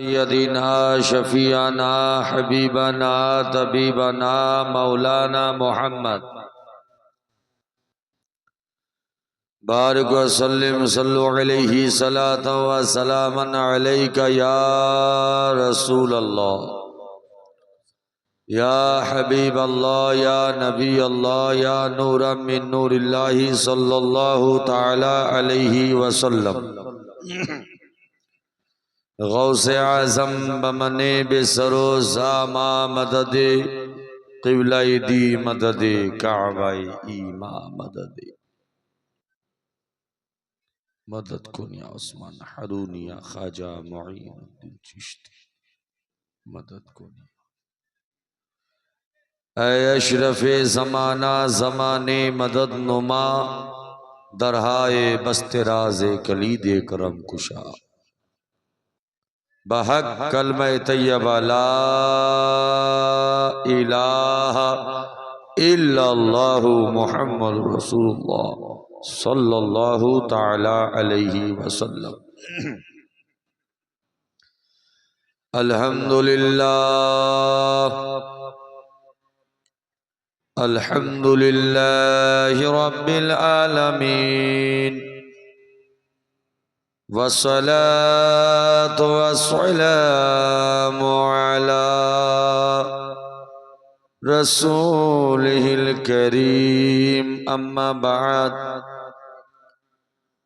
सय्यदिना शफीआना हबीबना तबीबना मौलाना मुहम्मद बारिक वसल्लिम सल्लु अलैहि सलातन व सलामन अलैका या रसूल अल्लाह या हबीब अल्लाह या नबी अल्लाह या नूर मिन नूरिल्लाहि सल्लल्लाहु तआला अलैहि वसल्लम। गौसे आज़म बमने बेसरो ज़ामा मददे क़िबला दी मददे काबाए ईमा मददे मदद कुनिया उस्मान हारूनिया ख्वाजा मुईनुद्दीन चिश्ती मदद कुनिया। ऐ अशरफ़े ज़माना ज़माने मदद नुमा दरहाए बस्तराज़े कलीदे करम कुशा बहक कलमा तैयबा ला इलाहा इल्लल्लाहु मुहम्मद रसूलुल्लाह सल्लल्लाहु ताला अलैहि वसल्लम। अल्हम्दुलिल्लाह अल्हम्दुलिल्लाहि रब्बिल आलमीन वस्सलातु वस्सलामु अला रसूलिहिल करीम अम्मा बाद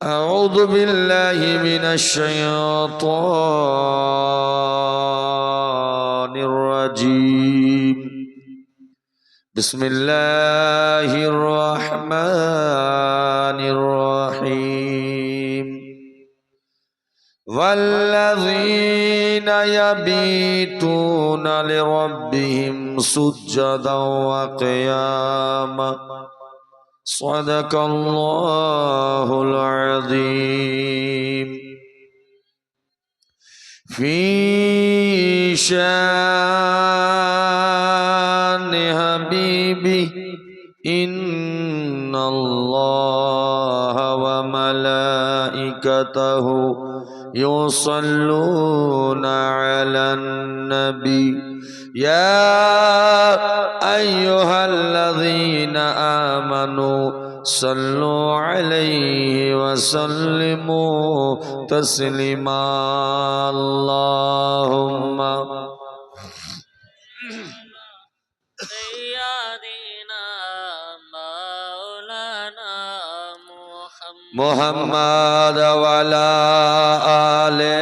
अऊज़ु बिल्लाहि मिनश शैतानिर रजीम बिस्मिल्लाहिर रहमानिर रहीम वल्लज़ीन यबीतून लिरब्बिहिम सुज्जदन व क़ियामा सदक़ल्लाहुल अज़ीम। फ़ी शानि हबीबी इन्नल्लाह व मलाइकतहु युसल्लूना अलन नबी या अय्युहल्लज़ीना आमनू सल्लु अलैहि वसल्लिमू तस्लीमा। अल्लाहुम्मा मुहम्मद वाला आले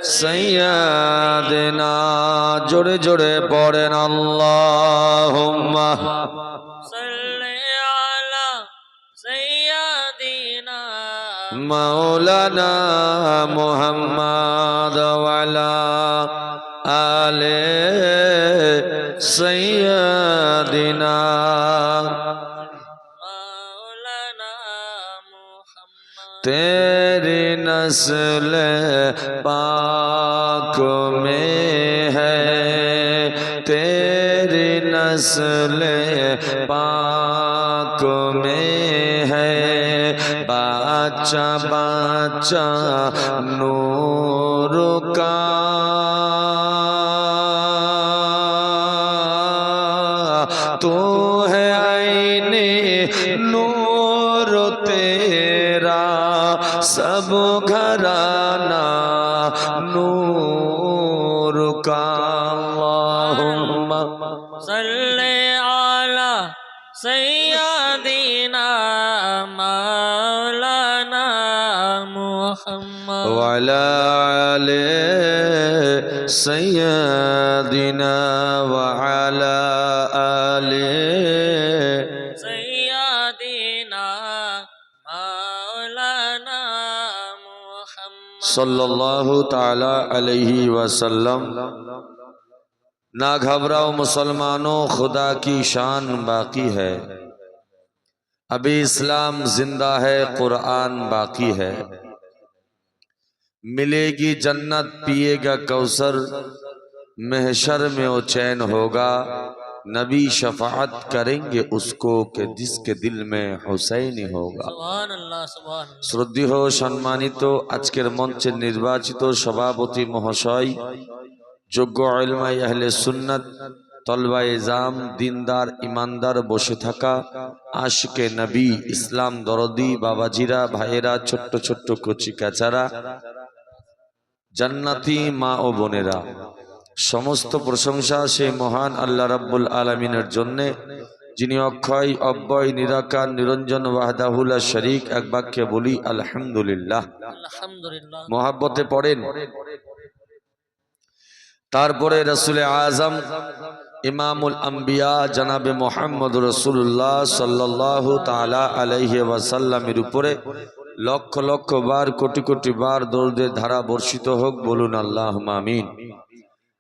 सय्यदना जोड़े जोड़े पढ़ेन अल्लाहुम्मा सल्ली अला सय्यदिना मौलाना मुहम्मद वाला आले सय्यदिना। तेरी नस्ल पाक में है तेरी नस्ल पाक में है बाचा बाचा नूर का तू है आईने नूर तेरा सब घराना नूर का। अल्लाहुम्मा सल्ली अला सय्यदिना मौलाना मुहम्मद व अला आले सय्यदिना व अला आले सल्लल्लाहु ताला अलैहि वसल्लम। ना घबराओ मुसलमानों, खुदा की शान बाकी है, अभी इस्लाम जिंदा है, कुरान बाकी है। मिलेगी जन्नत, पिएगा कौसर, महशर में वो चैन होगा, नबी शफाअत करेंगे उसको कि जिसके दिल में हुसैनी होगा। শ্রদ্ধেয় সম্মানিত আজকের মঞ্চের নির্বাচিত সভাপতি মহাশয়, যোগ্য উলামায়ে আহলে সুন্নাত, তলবায়ে জাম, দিনদার ইমানদার, বসে থাকা আশিকে নবী, ইসলাম দরদি বাবাজিরা, ভাইয়েরা, ছোট্ট ছোট্ট কচি কাচারা, জান্নাতি মা ও বোনেরা, সমস্ত প্রশংসা সেই মহান আল্লাহ রাব্বুল আলামিনের জন্য, যিনি অক্ষয় অব্যয় নিরাকার নিরঞ্জন ওয়াহদাহু লা শরীক। এক বাক্যে বলি আলহামদুলিল্লাহ। মহাব্বতে পড়েন। তারপরে রাসূল আযম ইমামুল আম্বিয়া জনাবে মুহাম্মদ রাসূলুল্লাহ সাল্লাল্লাহু তাআলা আলাইহি ওয়াসাল্লামের উপরে লক্ষ লক্ষ বার কোটি কোটি বার দরুদের ধারা বর্ষিত হোক, বলুন আল্লাহুম্মা আমিন।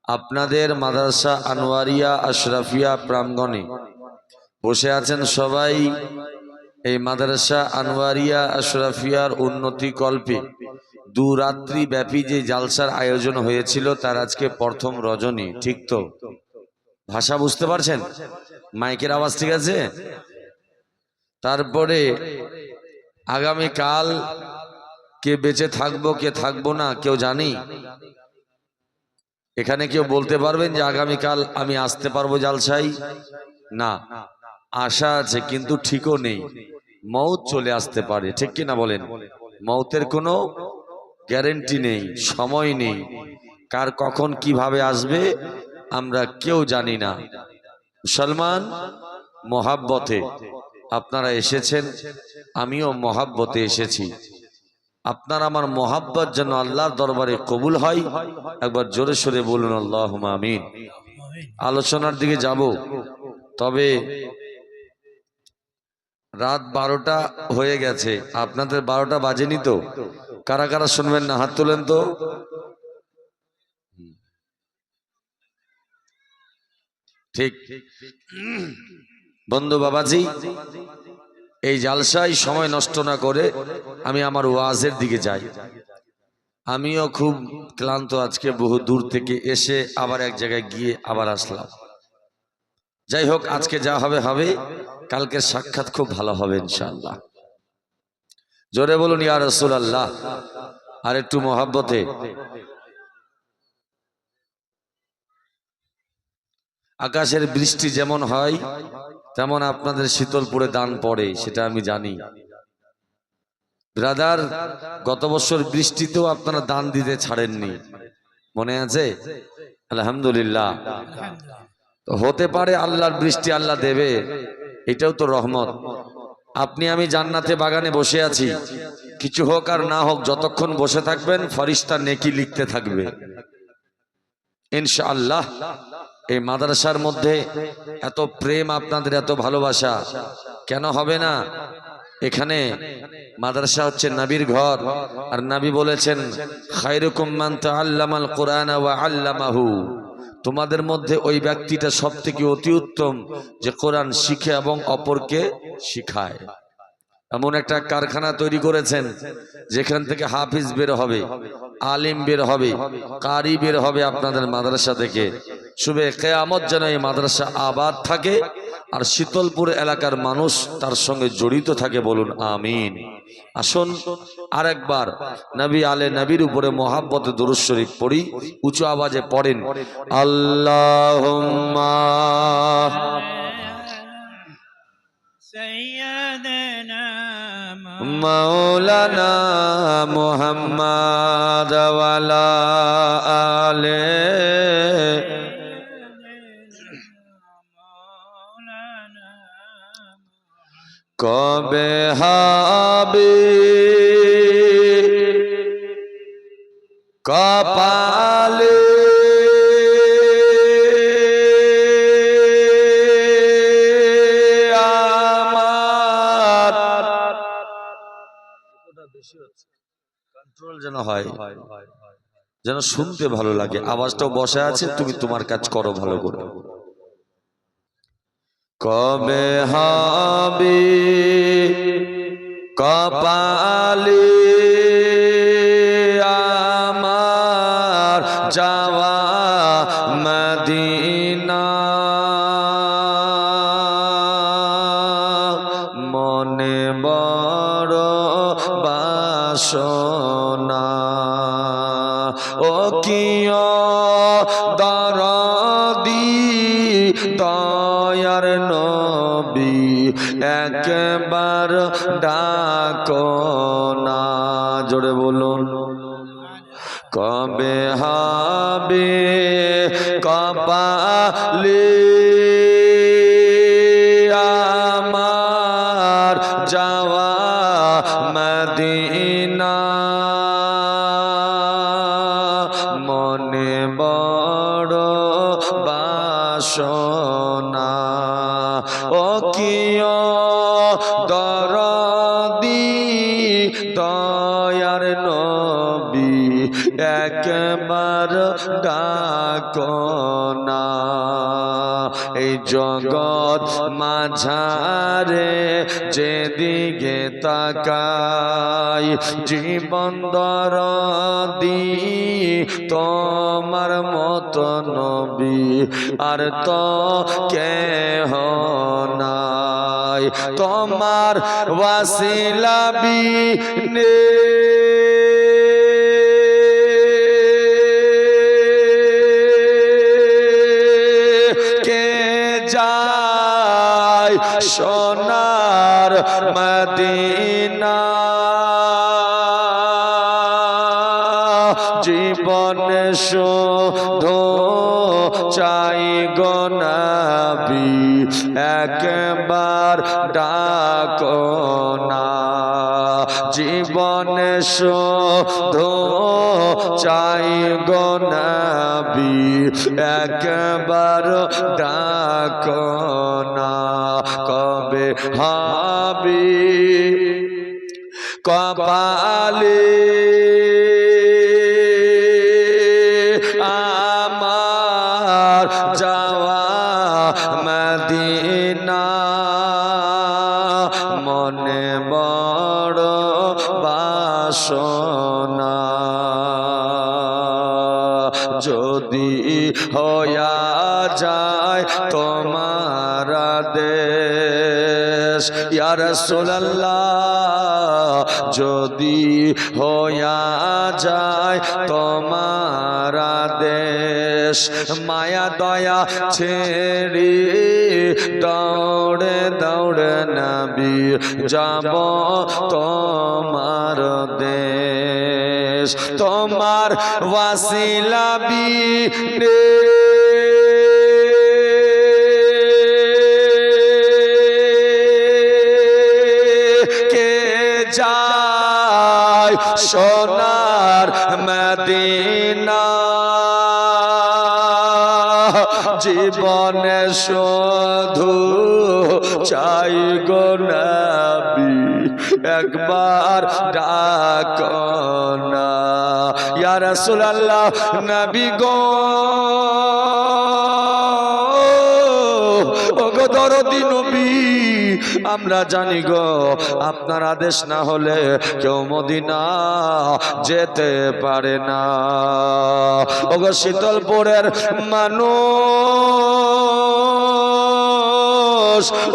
আপনাদের মাদ্রাসা আনোয়ারিয়া আশরাফিয়া প্রাঙ্গণে বসে আছেন সবাই। এই মাদ্রাসা আনোয়ারিয়া আশরাফিয়ার উন্নতি কল্পে দু রাত্রি ব্যাপী যে জালসার আয়োজন হয়েছিল তার আজকে প্রথম রজনী, ঠিক তো? ভাষা বুঝতে পারছেন? মাইকের আওয়াজ ঠিক আছে? তারপরে আগামী কাল কে বেঁচে থাকবো কে থাকবো না কেউ জানি? এখানে কেউ বলতে পারবেন যে আগামীকাল আমি আসতে পারবো জালসাই? না, আশা আছে কিন্তু ঠিকও নেই, মৌত চলে আসতে পারে, ঠিক কিনা বলেন? মৌতের কোনো গ্যারেন্টি নেই, সময় নেই, কার কখন কিভাবে আসবে আমরা কেউ জানি না। মুসলমান মহাব্বতে আপনারা এসেছেন, আমিও মহাব্বতে এসেছি। আপনার আমার মহাব্বত যেন আল্লাহর দরবারে কবুল হয়, একবার জোরে সোরে বলুন আল্লাহুম্মা আমিন। আলোচনার দিকে যাব, তবে রাত 12টা হয়ে গেছে, আপনাদের 12টা বাজেনি তো? কারা কারা শুনবেন না হাত তোলেন তো। ঠিক বন্ধু বাবাজি, এই জালসায় সময় নষ্ট না করে আমি আমার ওয়াজের দিকে যাই। আমিও খুব ক্লান্ত আজকে, বহু দূর থেকে এসে আবার এক জায়গায় গিয়ে আবার আসলাম। যাই হোক, আজকে যা হবে হবে, কালকের সাক্ষাৎ খুব ভালো হবে ইনশাআল্লাহ। জোরে বলুন ইয়া রাসূলুল্লাহ। আর একটু মহাব্বতে। আকাশের বৃষ্টি যেমন হয় তেমন আপনাদের শীতলপুরে দান পড়ে, সেটা আমি জানি। ব্রাদার, গত বছর বৃষ্টিতেও আপনারা দান দিতে ছাড়েননি, মনে আছে? আলহামদুলিল্লাহ। তো হতে পারে আল্লাহর বৃষ্টি আল্লাহ দেবে, এটাও তো রহমত। আপনি আমি জান্নাতে বাগানে বসে আছি, কিছু হোক আর না হোক যতক্ষণ বসে থাকবেন ফেরেশতা নেকি লিখতে থাকবে ইনশাআল্লাহ। এই মাদ্রাসার মধ্যে এত প্রেম, আপনাদের এত ভালোবাসা কেন হবে না? এখানে মাদ্রাসা হচ্ছে নবীর ঘর, আর নবী বলেছেন খায়রুকুম মান তাআল্লামাল কুরআনা ওয়া আল্লামাহু। তোমাদের মধ্যে ওই ব্যক্তিটা সবথেকে অতি উত্তম যে কোরআন শিখে এবং অপরকে শিখায়। এমন একটা কারখানা তৈরি করেছেন যেখান থেকে হাফিজ বের হবে, আলিম বের হবে, কারি বের হবে আপনাদের মাদ্রাসা থেকে। শুভে কিয়ামত যেন এই মাদ্রাসা আবাদ থাকে আর শীতলপুর এলাকার মানুষ তার সঙ্গে জড়িত থাকে, বলুন আমিন। আসুন আরেকবার নবী আলে নবীর উপরে মহাব্বতে দুরূদ শরীফ পড়ি, উঁচু আওয়াজে পড়েন আল্লাহুম্মা সাইয়্যিদানা মাওলানা মুহাম্মাদ ওয়া আলা আলে কবে হবে কপালে আমার কন্ট্রোল যেন হয়, যেন শুনতে ভালো লাগে। আওয়াজটাও বসে আছে, তুমি তোমার কাজ করো ভালো করে। কবে হবে কপালে আমার যাওয়া মদিনা, বাসনা ও কিয় দরদি দয়ার নবী একবার ডাকো না জোরে বলুন কবে হবে কপালে আমার যাওয়া মদিনা মনে বড় বাসনা ও কিয় দরদি দয়ার নবী একবার ডাকো না এই জগৎ মাঝারে যেদিকে তাকাই জীবন দরদি তোমার মতো নবী আর তো কেহ নাই তোমার ওয়াসিলা বিনে সোনার মদিনা জীবনে শুধু চাই গো নবী একবার ডাকো না জীবনে শুধু চাই গো নবী একবার ডাকো না কবে হবে কপালে আমার যাওয়া মদিনা মনে বড় বাসনা যদি হইয়া যায় তোমার দেশ ইয়া রাসূলুল্লাহ যদি হইয়া যায় তোমার দেশ মায়া দয়া ছেড়ে দৌড়ে দৌড়ে নবী যাব তোমার দেশ তোমার ওয়াসিলা বিনে সোনার মদিনা জীবনে শুধু চাই গো নবী একবার ডাকো না ইয়া রাসূলুল্লাহ নবী গো ওগো দরদি নবী আমরা জানি গো আপনার আদেশ না হলে কেউ মদিনা যেতে পারে না ওগো শীতলপুরের মানুষ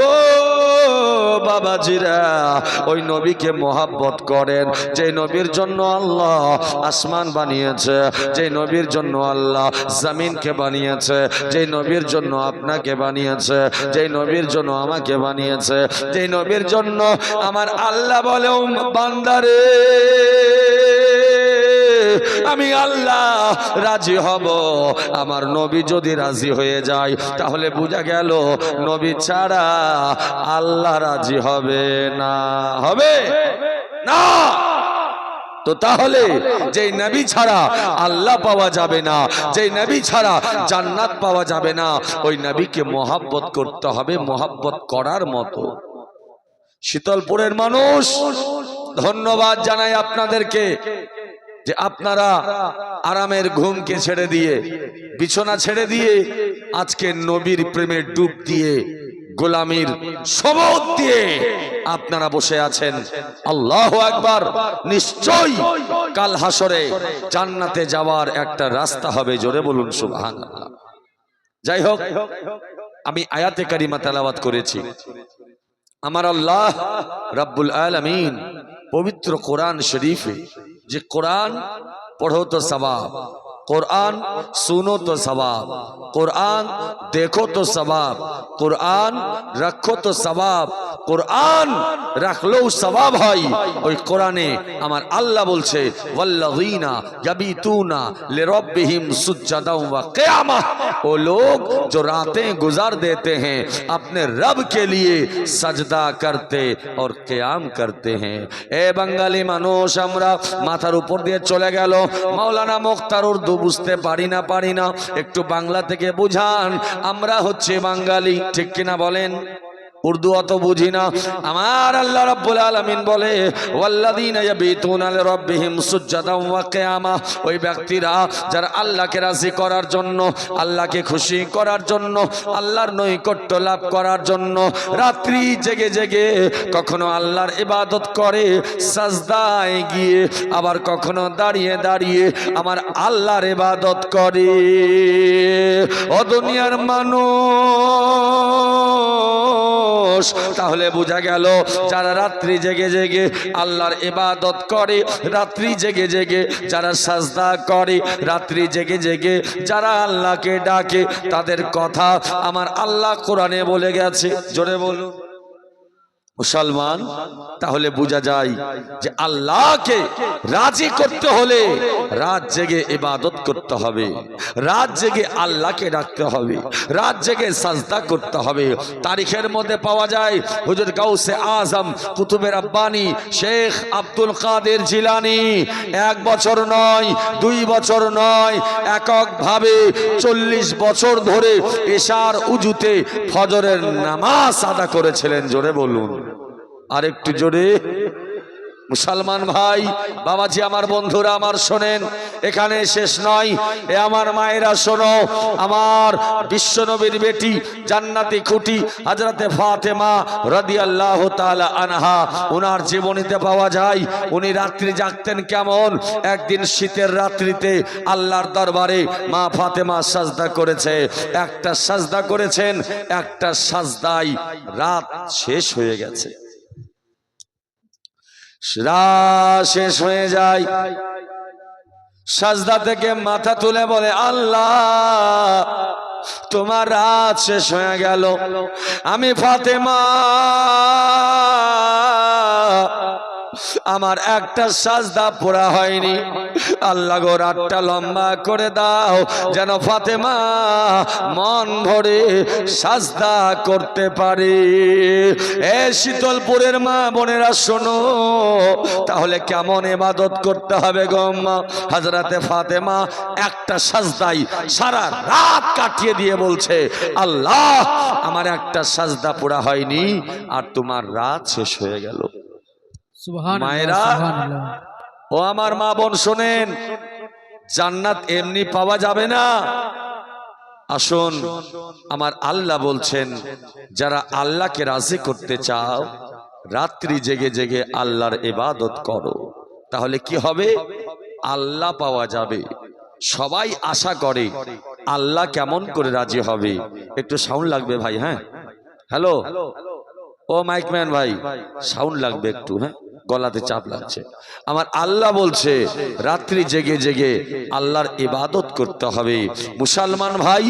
ও বাবাজিরা ওই নবীকে মোহাব্বত করেন যে নবীর জন্য আল্লাহ আসমান বানিয়েছে যে নবীর জন্য আল্লাহ জমিনকে বানিয়েছে যে নবীর জন্য আপনাকে বানিয়েছে যে নবীর জন্য আমাকে বানিয়েছে যে নবীর জন্য আমার আল্লাহ বলে বান্দারে আমি আল্লাহ রাজি হব আমার নবী যদি রাজি হয়ে যায় তাহলে বোঝা গেল নবী ছাড়া আল্লাহ রাজি হবে না হবে না তো তাহলে যেই নবী ছাড়া আল্লাহ পাওয়া যাবে না যেই নবী ছাড়া জান্নাত পাওয়া যাবে না ওই নবীকে মোহাব্বত করতে হবে মোহাব্বত করার মতো শীতলপুরের মানুষ ধন্যবাদ জানাই আপনাদেরকে যে আপনারা আরামের ঘুমকে ছেড়ে দিয়ে বিছানা ছেড়ে দিয়ে আজকে নবীর প্রেমে ডুব দিয়ে গোলামির শপথ দিয়ে আপনারা বসে আছেন আল্লাহু আকবার নিশ্চয়ই কাল হাসরে জান্নাতে যাওয়ার একটা রাস্তা হবে জোরে বলুন সুবহানাল্লাহ যাই হোক আমি আয়াতে কারিমা তেলাওয়াত করেছি আমার আল্লাহ রাব্বুল আলামিন পবিত্র কোরআন শরীফে যে কোরআন পড়ো তো সওয়াব, कुरान सुनो तो सवाब, कुरान देखो तो सवाब, कुरान रखो तो सवाब, कुरान रख लो सवाब है। ওই কোরআনে আমার আল্লাহ বলছে वल्लज़ीना यबीतूना लिरब्बिहिम सुज्जदन व क़ियामा, वो लोग जो रातें गुजार देते हैं अपने रब के लिए सजदा करते और क़ियाम करते हैं। ए बंगाली মানুষ আমরা মাথার উপর দিয়ে চলে গেল মাওলানা মুখতার উর্দু বুঝতে পারি না একটু বাংলা থেকে বুঝান। আমরা হচ্ছে বাঙালি, ঠিক কিনা বলেন? উর্দু অত বুঝি না। আমার আল্লাহ রাব্বুল আলামিন বলে ওয়াল্লাযীনা ইয়াবিতুনা লিরাব্বিহিম সুজ্জাদান ওয়া কিয়ামা, ওই ব্যক্তিরা যারা আল্লাহকে রাজি করার জন্য, আল্লাহকে খুশি করার জন্য, আল্লাহর নৈকট্য লাভ করার জন্য রাত্রি জেগে জেগে কখনো আল্লাহর ইবাদত করে সাজদায় গিয়ে, আবার কখনো দাঁড়িয়ে দাঁড়িয়ে আমার আল্লাহর ইবাদত করে। ও দুনিয়ার মানুষ, তাহলে বোঝা গেল যারা রাত্রি জেগে জেগে আল্লাহর ইবাদত করে, রাত্রি জেগে জেগে যারা সাজদা করে, রাত্রি জেগে জেগে যারা আল্লাহকে ডাকে, তাদের কথা আমার আল্লাহ কোরআনে বলে গেছে। জোরে বলুন মুসলমান। তাহলে বোঝা যায় যে আল্লাহকে রাজি করতে হলে রাত জেগে ইবাদত করতে হবে, রাত জেগে আল্লাহকে ডাকতে হবে, রাত জেগে সাজদা করতে হবে। তারিখের মধ্যে পাওয়া যায় হুজুর গাউসে আজম কুতুবে রাব্বানি শেখ আব্দুল কাদের জিলানী 1 বছর নয়, 2 বছর নয়, এককভাবে 40 বছর ধরে এশার উজুতে ফজরের নামাজ আদা করেছিলেন। জোরে বলুন আর একটু জোরে। মুসলমান ভাই বাবাজি আমার বন্ধুরা আমার শোনেন, এখানে শেষ নয়। এ আমার মায়েরা শোনো, আমার বিশ্বনবীর বেটি জান্নাতি খুঁটি হযরতে ফাতেমা রাদিয়াল্লাহু তাআলা আনহা, ওনার জীবনীতে পাওয়া যায় উনি রাত্রি জাগতেন কেমন। একদিন শীতের রাত্রিতে আল্লাহর দরবারে মা ফাতেমা সাজদা করেছে, একটা সাজদা করেছেন, একটা সাজদায় রাত শেষ হয়ে গেছে। রাত শেষ হয়ে যায়, সাজদা থেকে মাথা তুলে বলে আল্লাহ তোমার রাত শেষ হয়ে গেল, আমি ফাতেমা আমার একটা সাজদা পুরা হয়নি। আল্লাহ গো রাতটা লম্বা করে দাও যেন ফাতেমা মন ভরে সাজদা করতে পারে। এ শীতলপুরের মা বোনেরা শোনো, তাহলে কেমন ইবাদত করতে হবে গো মা। হযরতে ফাতেমা একটা সাজদাই সারা রাত কাটিয়ে দিয়ে বলছে আল্লাহ আমার একটা সাজদা পুরা হয়নি আর তোমার রাত শেষ হয়ে গেল। মায়েরা ও আমার মা বোন শোনেন, জান্নাত এমনি পাওয়া যাবে না। আসুন আমার আল্লাহ বলছেন যারা আল্লাহকে রাজি করতে চাও রাত্রি জেগে জেগে আল্লাহর ইবাদত করো, তাহলে কি হবে? আল্লাহ পাওয়া যাবে। সবাই আশা করে আল্লাহ কেমন করে রাজি হবে। একটু সাউন্ড লাগবে ভাই। হ্যাঁ হ্যালো, ও মাইকম্যান ভাই সাউন্ড লাগবে একটু। হ্যাঁ গলাতে চাপ লাগছে। আমার আল্লাহ বলছে রাত্রি জেগে জেগে আল্লাহর ইবাদত করতে হবে। মুসলমান ভাই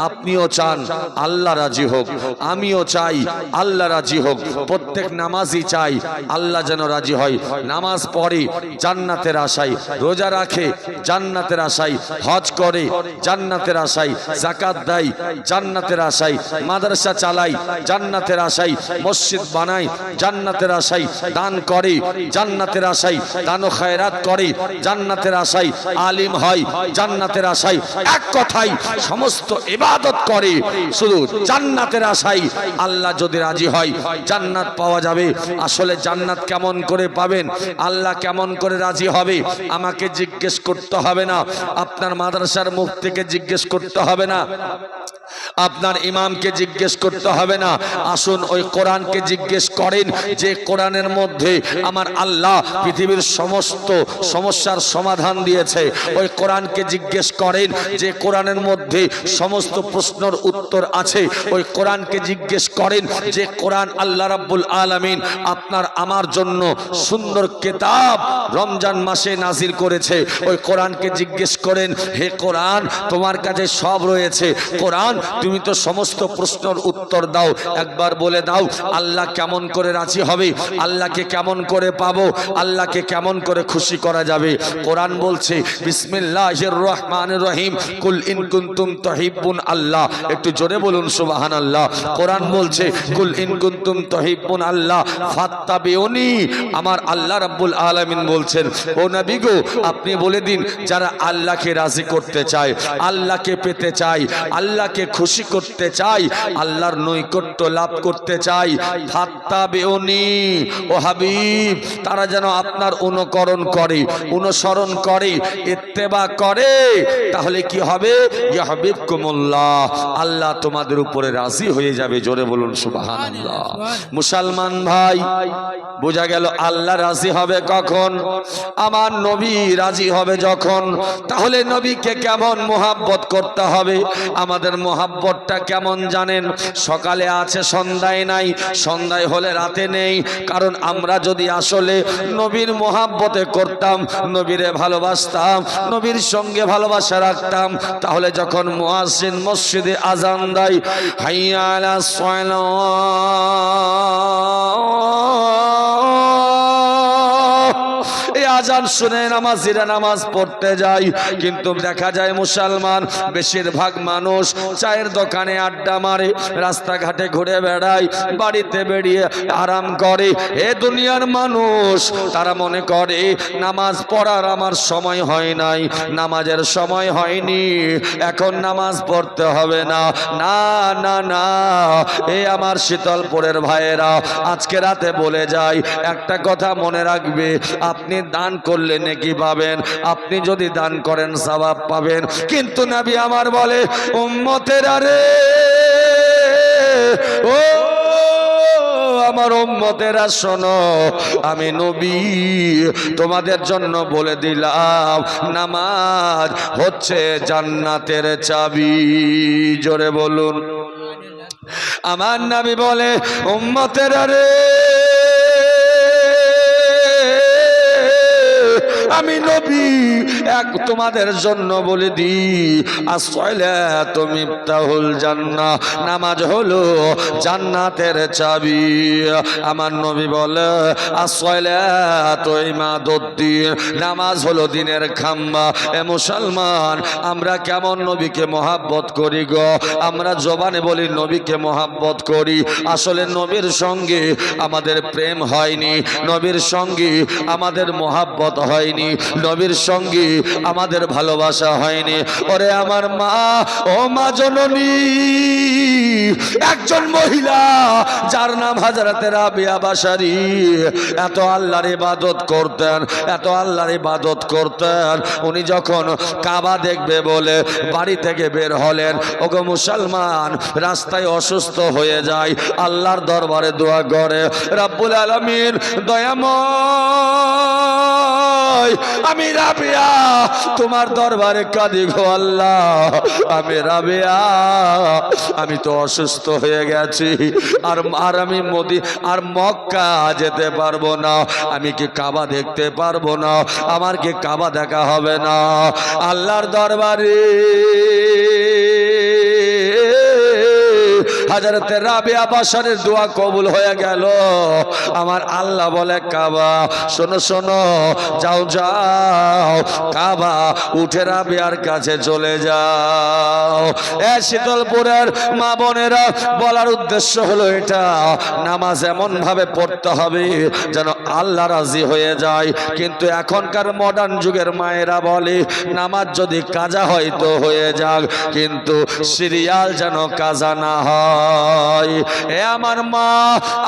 আপনিও চান আল্লাহ রাজি হোক, আমিও চাই আল্লাহ রাজি হোক। প্রত্যেক নামাজি চাই আল্লাহ যেন রাজি হয়। নামাজ পড়ে জান্নাতের আশায়, রোজা রাখে জান্নাতের আশায়, হজ করে জান্নাতের আশায়, যাকাত দেয় জান্নাতের আশায়, মাদ্রাসা চালায় জান্নাতের আশায়, মসজিদ বানায় জান্নাতের আশায়, দান করে জান্নাতের আশায়, দান ও খায়রাত করে জান্নাতের আশায়, আলিম হয় জান্নাতের আশায়। এক কথায় সমস্ত ইবাদত করে শুধু জান্নাতের আশায়। আল্লাহ যদি রাজি হয় জান্নাত পাওয়া যাবে। আসলে জান্নাত কেমন করে পাবেন, আল্লাহ কেমন করে রাজি হবে আমাকে জিজ্ঞেস করতে হবে না, আপনার মাদ্রাসার মুফতিকে জিজ্ঞেস করতে হবে না, আপনার ইমামকে জিজ্ঞেস করতে হবে না, আসুন ওই কোরআনকে জিজ্ঞেস করেন যে কোরআনের মধ্যে আমার আল্লাহ পৃথিবীর সমস্ত সমস্যার সমাধান দিয়েছে। ওই কোরআনকে জিজ্ঞেস করেন যে কোরআনের মধ্যে সমস্ত প্রশ্নের উত্তর আছে। ওই কোরআনকে জিজ্ঞেস করেন যে কোরআন আল্লাহ রাব্বুল আলামিন আপনার আমার জন্য সুন্দর কিতাব রমজান মাসে নাজিল করেছে। ওই কোরআনকে জিজ্ঞেস করেন, হে কোরআন তোমার কাছে সব রয়েছে, কোরআন তুমি তো সমস্ত প্রশ্নের উত্তর দাও, একবার বলে দাও আল্লাহ কেমন করে রাজি হবে, আল্লাহকে কেমন করে পাবো, আল্লাহকে কেমন করে খুশি করা যাবে। কোরআন বলছে বিসমিল্লাহির রহমানির রহিম কুল ইন কুনতুম তুহিব্বুন আল্লাহ, একটু জোরে বলুন সুবহানাল্লাহ। কোরআন বলছে কুল ইন কুনতুম তুহিব্বুন আল্লাহ ফাত্তাবিউনি, আমার আল্লাহ রাব্বুল আলামিন বলছেন ও নবী গো আপনি বলে দিন যারা আল্লাহকে রাজি করতে চায়, আল্লাহকে পেতে চায়, আল্লাহকে খুশি করতে চাই, আল্লাহর নৈকট্য লাভ করতে চাই, ফাত্তাবিউনি ও হাবিব তারা যেন আপনার অনুকরণ করে, অনুসরণ করে, ইত্তেবা করে, তাহলে কি হবে? ইয়াহবিবকুমুল্লাহ, আল্লাহ তোমাদের উপরে রাজি হয়ে যাবে। জোরে বলুন সুবহানাল্লাহ। মুসলমান ভাই বোঝা গেল আল্লাহ রাজি হবে কখন? আমার নবী রাজি হবে যখন। তাহলে নবীকে কেমন মোহাব্বত করতে হবে? আমাদের মোহাব্বতটা কেমন জানেন? সকালে আছে সন্ধ্যায় নাই, সন্ধ্যায় হলে রাতে নেই। কারণ আমরা যদি আসলে নবীর মোহাব্বতে করতাম, নবীরে ভালোবাসতাম, নবীর সঙ্গে ভালোবাসা রাখতাম, তাহলে যখন মুয়াজ্জিন মসজিদে আজান দেয় হাইয়া আলাস সালাহ আজান শুনে নামাজিরা নামাজ পড়তে যায়, কিন্তু দেখা যায় মুসলমান বেশিরভাগ মানুষ চায়ের দোকানে আড্ডা মারে, রাস্তাঘাটে ঘুরে বেড়ায়, বাড়িতে বেরিয়ে আরাম করে। এ দুনিয়ার মানুষ তারা মনে করে নামাজ পড়ার আমার সময় হয় নাই, নামাজের সময় হয়নি, এখন নামাজ পড়তে হবে না। না না না, এই আমার শীতলপুরের ভাইয়েরা আজকে রাতে বলে যায় একটা কথা মনে রাখবে, আপনি দান করলে নেকি পাবেন, আপনি যদি দান করেন সওয়াব পাবেন। কিন্তু নবী আমার বলে উম্মতেরা রে, ও আমার উম্মতেরা শোনো, আমি নবী তোমাদের জন্য বলে দিলাম নামাজ হচ্ছে জান্নাতের চাবি। জোরে বলুন। আমার নবী বলে উম্মতেরা রে, আমি নবী এক তোমাদের জন্য বলে দিই আসসালাতু মিফতাহুল জান্নাহ, নামাজ হলো জান্নাতের চাবি। আমার নবী বলে আসসালাতু ইমাদুদ্দিন, নামাজ হলো দিনের খাম্বা। এ মুসলমান আমরা কেমন নবীকে মহব্বত করি গো? আমরা জবানে বলি নবীকে মহব্বত করি, আসলে নবীর সঙ্গে আমাদের প্রেম হয়নি, নবীর সঙ্গে আমাদের মহব্বত হয়নি, নবীর সঙ্গে আমাদের ভালোবাসা হয়নি। ওরে আমার মা, ও মা জননী, একজন মহিলা যার নাম হযরতে রাবিয়া বাশারী এত আল্লাহর ইবাদত করতেন, এত আল্লাহর ইবাদত করতেন। উনি যখন কাবা দেখবে বলে বাড়ি থেকে বের হলেন, ওগো মুসলমান রাস্তায় অসুস্থ হয়ে যায়, আল্লাহর দরবারে দোয়া করে, রব্বুল আলামিন দয়াময় আমি রাবিয়া তোমার দরবারে কাঁদি গো আল্লাহ, আমি রাবিয়া আমি তো অসুস্থ হয়ে গেছি, আর আমি আর মক্কা যেতে পারবো না, আমি কি কাবা দেখতে পারবো না, আমার কি কাবা দেখা হবে না? আল্লাহর দরবারে হযরতে রাবিয়া বাশারের দোয়া কবুল হয়ে গেল। আমার আল্লাহ বলে কাবা শোনো শোনো, যাও যাও কাবা উঠে রাবিয়ার কাছে চলে যাও। এ শীতলপুরের মা বোনেরা বলার উদ্দেশ্য হলো এটা, নামাজ এমন ভাবে পড়তে হবে যেন আল্লাহ রাজি হয়ে যায়। কিন্তু এখনকার মডার্ন যুগের মায়েরা বলে নামাজ যদি কাজা হয় তো হয়ে যাক, কিন্তু সিরিয়াল যেন কাজা না হয়। যায়। এ আমার মা,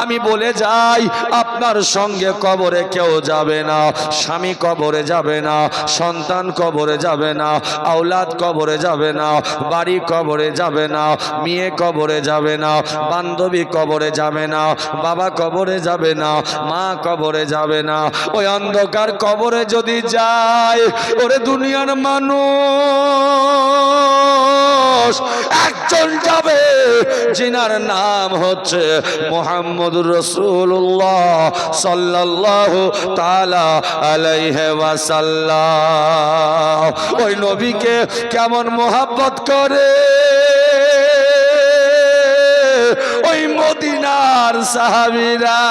আমি বলে যাই, আপনার সঙ্গে কবরে কেউ যাবে না। স্বামী কবরে যাবে না, সন্তান কবরে যাবে না, আওলাদ কবরে যাবে না, বাড়ি কবরে যাবে না, মেয়ে কবরে যাবে না, বান্ধবী কবরে যাবে না, বাবা কবরে যাবে না, মা কবরে যাবে না। ওই অন্ধকার কবরে যদি যায়, ওরে দুনিয়ার মানুষ একজন যাবে, যিনার নাম হচ্ছে মুহাম্মদুর রাসূলুল্লাহ সাল্লাল্লাহু তাআলা আলাইহি ওয়াসাল্লাম। ওই নবীকে কেমন মোহাব্বত করে ওই মদিনার সাহাবীরা।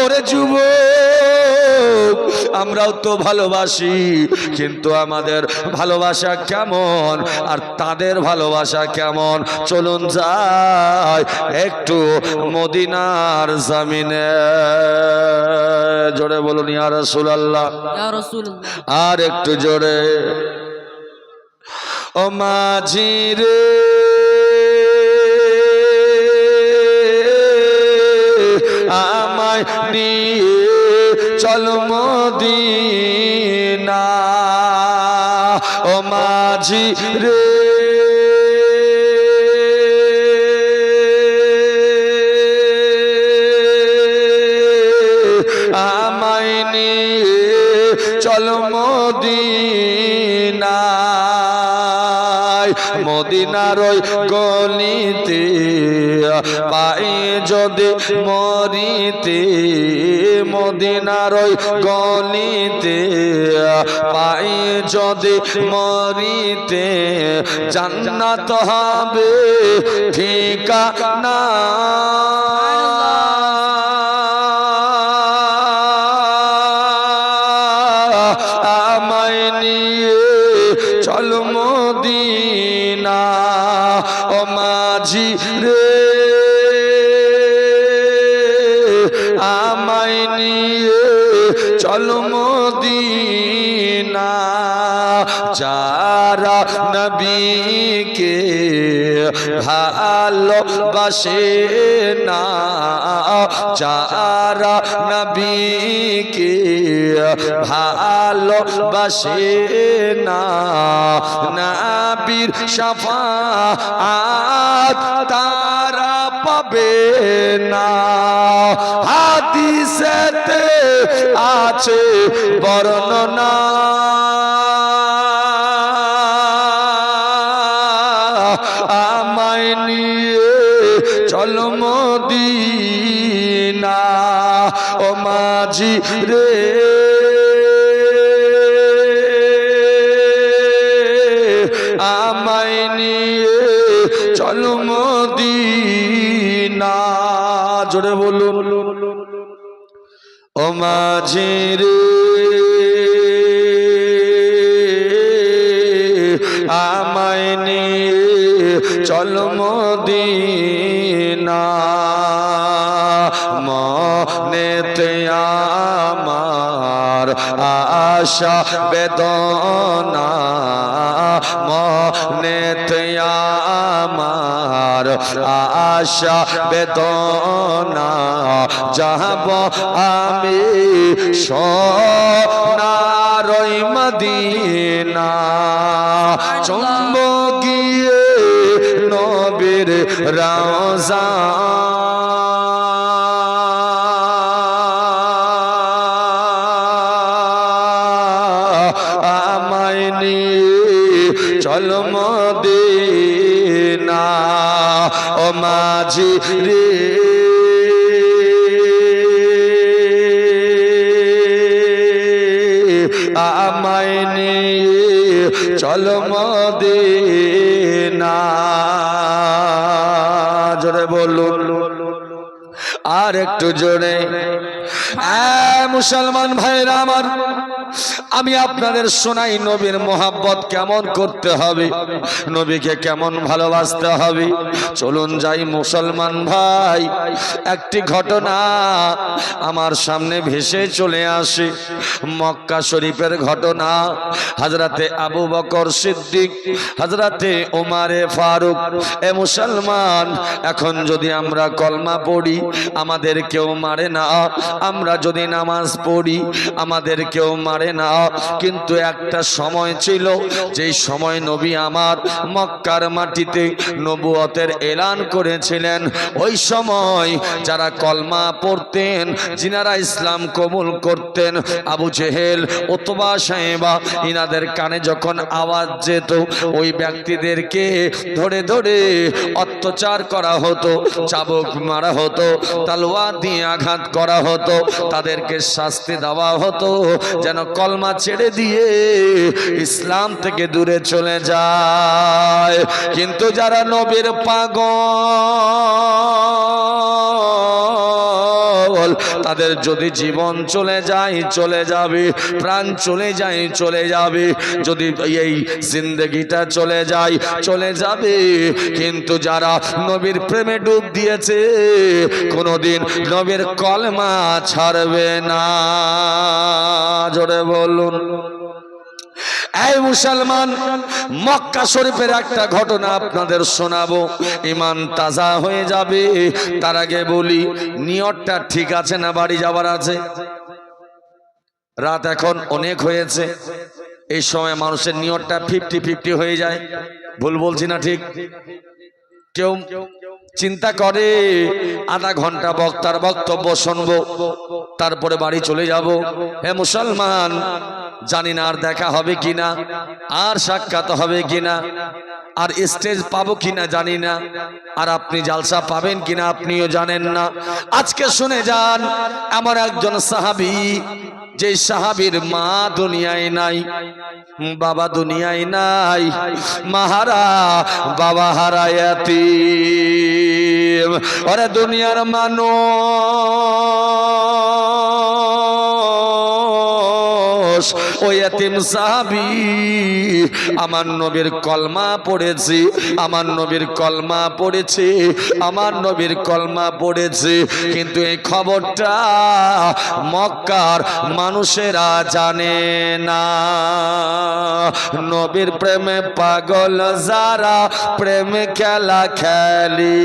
ওরে যুবক, আমরাও তো ভালোবাসি, কিন্তু আমাদের ভালোবাসা কেমন আর তাদের ভালোবাসা কেমন? চলুন যাই একটু মদিনার জমিনে। জোরে বলুন ইয়া রাসূলুল্লাহ, ইয়া রাসূলুল্লাহ। আর একটু জোরে। ও মাঝি রে, আমায় নিয়ে চল মদিনা। ও মাঝি রে, আমায় নিয়ে চল মদিনা। মদিনার ওই গলিতে পাই যদি মরিতে, মদিনার ওই গলিতে পাই যদি মরিতে, জান্নাত হবে ঠিকানা। আমায় নিয়ে চল মদিনা। ও মাঝি রে, আমায় নিয়ে চল মদিনা। যারা নবীকে ভালোবাসে না, যারা নবীকে ভালোবাসে না, নবীর শাফাআত তারা পাবে না। হাদিসেতে আছে বর্ণনা, আমায় নিয়ে চল মদিনা। ও মাঝি রে, আমায় নিয়ে চল মদিনা। জোরে বলুন। ও মাঝি রে, আমায় নিয়ে চল মদিনা। মনেতে আমার আশা বেদনা, মনেতে আমার আশা বেদনা। যাব আমি সোনার ওই মদিনা, চুম্বক গিয়ে নবীর রওজা। আমায় নিয়ে চল মদিনা। ও মাঝি রে, আমায় নিয়ে চল মদিনা। জোরে বলুন, আর একটু জোরে। মুসলমান ভাইরা আমার, আমি আপনাদের শোনাই নবীর মোহাব্বত কেমন করতে হবে, নবীকে কেমন ভালোবাসতে হবে। চলুন যাই মুসলমান ভাই, একটি ঘটনা আমার সামনে ভেসে চলে আসে, মক্কা শরীফের ঘটনা। হযরতে আবু বকর সিদ্দিক, হযরতে ওমরে ফারুক। এ মুসলমান, এখন যদি আমরা কলমা পড়ি আমাদের কেউ মারে না, আমরা যদি নামাজ পড়ি আমাদের কেউ মারে না, কিন্তু একটা সময় ছিল যেই সময় নবী আমার মক্কার মাটিতে নবুয়তের এলান করেছিলেন। ওই সময় যারা কলমা পড়তেন, যিনারা ইসলাম কবুল করতেন, আবু জেহেল, উতবা, সাইবা, ইনাদের কানে যখন আওয়াজ যেত, ওই ব্যক্তিদেরকে ধরে ধরে অত্যাচার করা হতো, চাবুক মারা হতো, তলোয়ার দিয়ে আঘাত করা হতো, তাদেরকে শাস্তি দেওয়া হতো যেন কলমা ছেড়ে দিয়ে ইসলাম থেকে দূরে চলে যায়। কিন্তু যারা নবীর পাগল, তাদের যদি জীবন চলে যায় চলে যাবে, প্রাণ চলে যায় চলে যাবে, যদি এই জিন্দেগিটা চলে যায় চলে যাবে, কিন্তু যারা নবীর প্রেমে ডুব দিয়েছে কোনোদিন নবীর কলমা ছাড়বে না। জোরে বলুন। এই মুসলমান, মক্কা শরীফের একটা ঘটনা আপনাদের শোনাবো, ঈমান তাজা হয়ে যাবে। তার আগে বলি, নিয়তটা ঠিক আছে না বাড়ি যাবার আছে? রাত এখন অনেক হয়েছে, এই সময় মানুষের নিয়তটা 50-50 হয়ে যায়। ভুল বলছি না ঠিক? কেউ চিন্তা করে আধা ঘন্টা বক্তার বক্তব্য শুনবো, তারপরে বাড়ি চলে যাব। হে মুসলমান, জানি না আর দেখা হবে কিনা, আর সাক্ষাৎ হবে কিনা, আর স্টেজ পাবো কিনা জানি না, আর আপনি জালসা পাবেন কিনা আপনিও জানেন না। আজকে শুনে যান, এমন একজন সাহাবী, যে সাহাবীর মা দুনিয়ায় নাই, বাবা দুনিয়ায় নাই, মাহারা বাবা হারা ইয়াতীম। ওরে দুনিয়ার মানুষ, ওই ইয়াতীম সাহাবী আমার নবীর কলমা পড়েছে, আমার নবীর কলমা পড়েছে, আমার নবীর কলমা পড়েছে, কিন্তু এই খবরটা মক্কার মানুষেরা জানে না। নবীর প্রেমে পাগল যারা, প্রেম খেলা খেলি,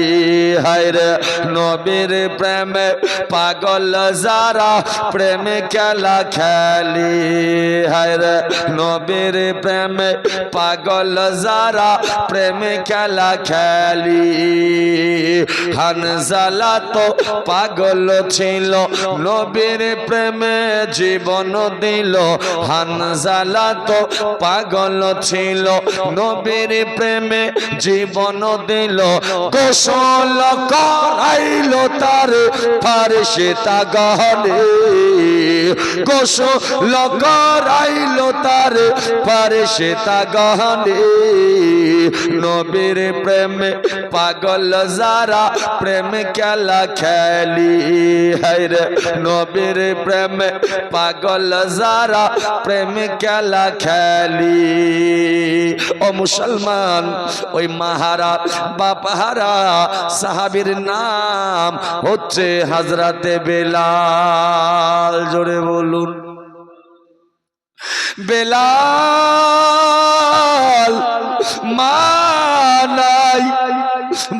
হায়রে নবীর প্রেমে পাগল যারা, প্রেম খেলা খেলি, হায়রে নবীর প্রেমে পাগল যারা, প্রেম খেলা খেলি। হানজালা তো পাগল ছিল, নবীর প্রেমে জীবন দিল। হানজালা তো পাগল ছিল, নবীর প্রেমে জীবন দিল। গোসল করাইল তার ফারিস্তা গহলে, গোসল করাইল তার ফারিস্তা গহলে। নবীর প্রেমে পাগল যারা, প্রেম খেলা খেলি, হায়রে নবীর প্রেমে পাগল যারা, প্রেম খেলা খেলি। ও মুসলমান, ওই মাহারা বাপহারা সাহাবীর নাম হচ্ছে হযরতে বেলাল। জোরে বলুন। বেলাল মা নাই,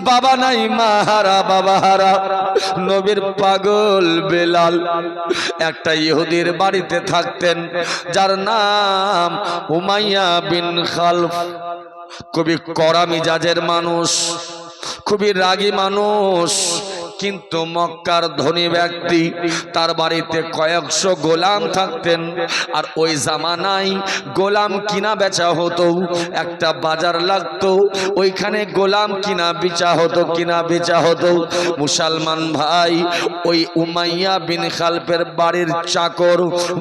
বাবা নাই, মাহারা বাবা হারা নবীর পাগল বেলাল একটা ইহুদির বাড়িতে থাকতেন, যার নাম উমাইয়া বিন খালফ। খুবই কড়া মিজাজের মানুষ, খুবই রাগী মানুষ, কিন্তু মক্কার ধনী ব্যক্তি। তার বাড়িতে কয়েকশো গোলাম থাকতেন, আর ওই জামানায় গোলাম কিনা বেচা হতো, একটা বাজার লাগতো, ওইখানে গোলাম কিনা বেচা হতো, কিনা বেচা হতো। মুসলমান ভাই, ওই উমাইয়া বিন খালফের বাড়ির চাকর,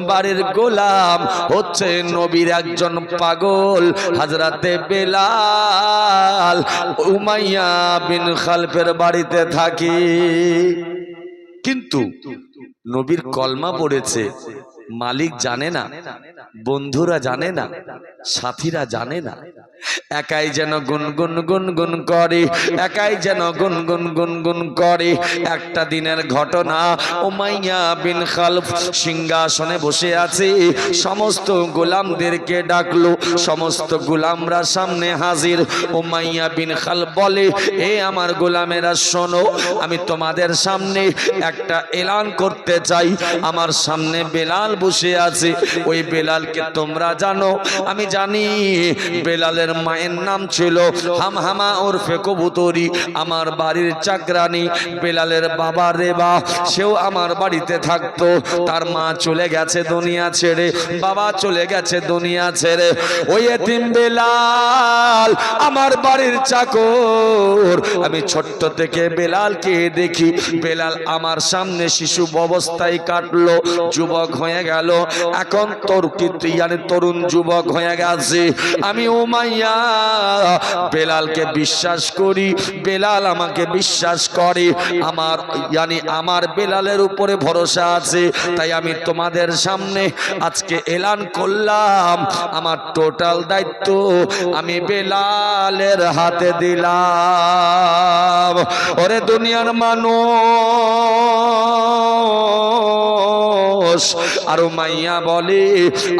বাড়ির গোলাম হচ্ছে নবীর একজন পাগল হযরতে বেলাল। উমাইয়া বিন খালফের বাড়িতে থাকি, কিন্তু নবীর কলমা পড়েছে, মালিক জানে না, বন্ধুরা জানে না, সাথীরা জানে না, একাই যেন গুনগুন গুনগুন করে, একাই যেন গুনগুন গুনগুন করে। একটা দিনের ঘটনা, উমাইয়া বিন খালফ সিংহাসনে বসে আছে, সমস্ত গোলামদেরকে ডাকলো, সমস্ত গোলামরা সামনে হাজির। উমাইয়া বিন খালফ বলে, এ আমার গোলামেরা শোনো, আমি তোমাদের সামনে একটা এলান করতে চাই। আমার সামনে বেলাল বসে আছে, ওই বেলালকে তোমরা জানো? আমি জানি। বেলালের মায়ের নাম ছিল হামহামা ওরফে কবুতরি, আমার বাড়ির চাকরানি। বেলালের বাবা রেবা, সেও আমার বাড়িতে থাকতো। তার মা চলে গেছে দুনিয়া ছেড়ে, বাবা চলে গেছে দুনিয়া ছেড়ে। ওই এতিম বেলাল আমার বাড়ির চাকর। আমি ছোট্ট থেকে বেলালকে দেখি। বেলাল আমার সামনে শিশু অবস্থায় কাটলো, যুবক হয়ে গেল, এখন তরুণ যুবক হয়ে গেছে। আমি উমাইয়া বেলালকে বিশ্বাস করি, বেলাল আমাকে বিশ্বাস করে, আমার বেলালের উপরে ভরসা আছে। তাই আমি তোমাদের সামনে আজকে এলান করলাম, আমার টোটাল দায়িত্ব আমি বেলালের হাতে দিলাম। ওরে দুনিয়ার মানুষ, আর উমাইয়া বলে,